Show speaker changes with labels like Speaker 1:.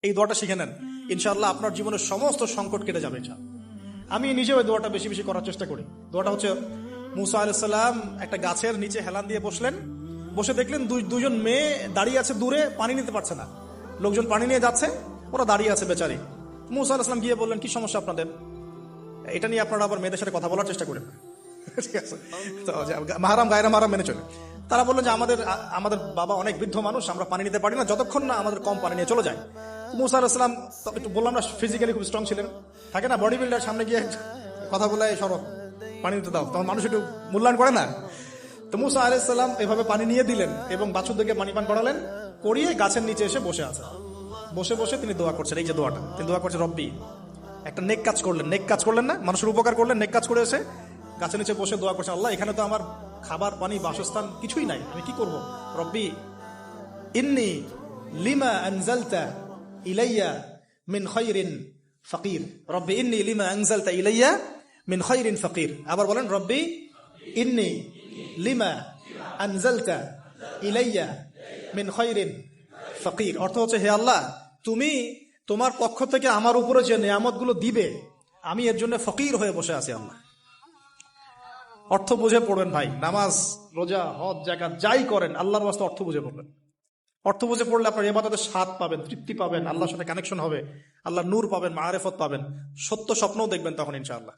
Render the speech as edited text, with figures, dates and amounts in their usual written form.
Speaker 1: এই দোয়াটা শিখে নেন, ইনশাআল্লাহ আপনার জীবনের সমস্ত সংকট কেটে যাবে। আমি নিজেও এই দোয়াটা বেশি বেশি করার চেষ্টা করি। দোয়াটা হচ্ছে, মুসা আলাইহিস সালাম একটা গাছের নিচে হেলান দিয়ে বসলেন, বসে দেখলেন দুজন মেয়ে দাঁড়িয়ে আছে দূরে, পানি নিতে পারছে না, লোকজন পানি নিয়ে যাচ্ছে, ওরা দাঁড়িয়ে আছে বেচারি। মুসা আলাইহিস সালাম গিয়ে বললেন, কি সমস্যা আপনাদের? এটা নিয়ে আপনারা আবার মেয়েদের সাথে কথা বলার চেষ্টা করেন, ঠিক আছে? তো মাহারাম গায়রা মাহারাম মেনে চলে। তারা বললেন যে আমাদের বাবা অনেক বৃদ্ধ মানুষ, আমরা পানি নিতে পারি না যতক্ষণ না আমাদের কম পানি নিয়ে চলে যায়। মুসা আলাইহিস সালাম একটু বললাম না, ফিজিক্যালি খুব স্ট্রং ছিলেন, থাকে না বডি বিল্ডার, সামনে গিয়ে কথা বলে সরব পানি নিতে দাও, তখন মানুষ একটু মূল্যায়ন করে না। তো মুসা আলাইহিস সালাম এভাবে পানি নিয়ে দিলেন এবং বাছুরদেরকে পানি পান করালেন, করিয়ে গাছের নিচে এসে বসে আছে। বসে বসে তিনি দোয়া করছেন, এই যে দোয়াটা তিনি দোয়া করছেন, রব্বি, একটা নেক কাজ করলেন, নেক কাজ করলেন না, মানুষের উপকার করলেন, নেক কাজ করে এসে গাছের নিচে বসে দোয়া করছেন, আল্লাহ এখানে তো আমার খাবার পানি বাসস্থান কিছুই নাই, আমি কি করব? রব্বি ইন্নী লিমা আনজালতা ইলাইয়া মিন খায়রিন ফাকির, রব্বি ইন্নী লিমা আনজালতা ইলাইয়া মিন খায়রিন ফাকির। আবার বলেন, রব্বি ইন্নী লিমা আনজালতা ইলাইয়া মিন খায়রিন ফাকির। অর্থ হচ্ছে, হে আল্লাহ, তুমি তোমার পক্ষ থেকে আমার উপরে যে নিয়ামতগুলো দিবে, আমি এর জন্য ফকির হয়ে বসে আছি আল্লাহ। অর্থ বুঝে পড়বেন ভাই, নামাজ রোজা হজ জাকাত যাই করেন আল্লাহর ওয়াস্তে অর্থ বুঝে পড়বেন। অর্থ বুঝে পড়লে আপনার ইবাদতের স্বাদ পাবেন, তৃপ্তি পাবেন, আল্লাহর সাথে কানেকশন হবে, আল্লাহর নূর পাবেন, মাআরিফত পাবেন, সত্য স্বপ্নও দেখবেন তখন ইনশাআল্লাহ।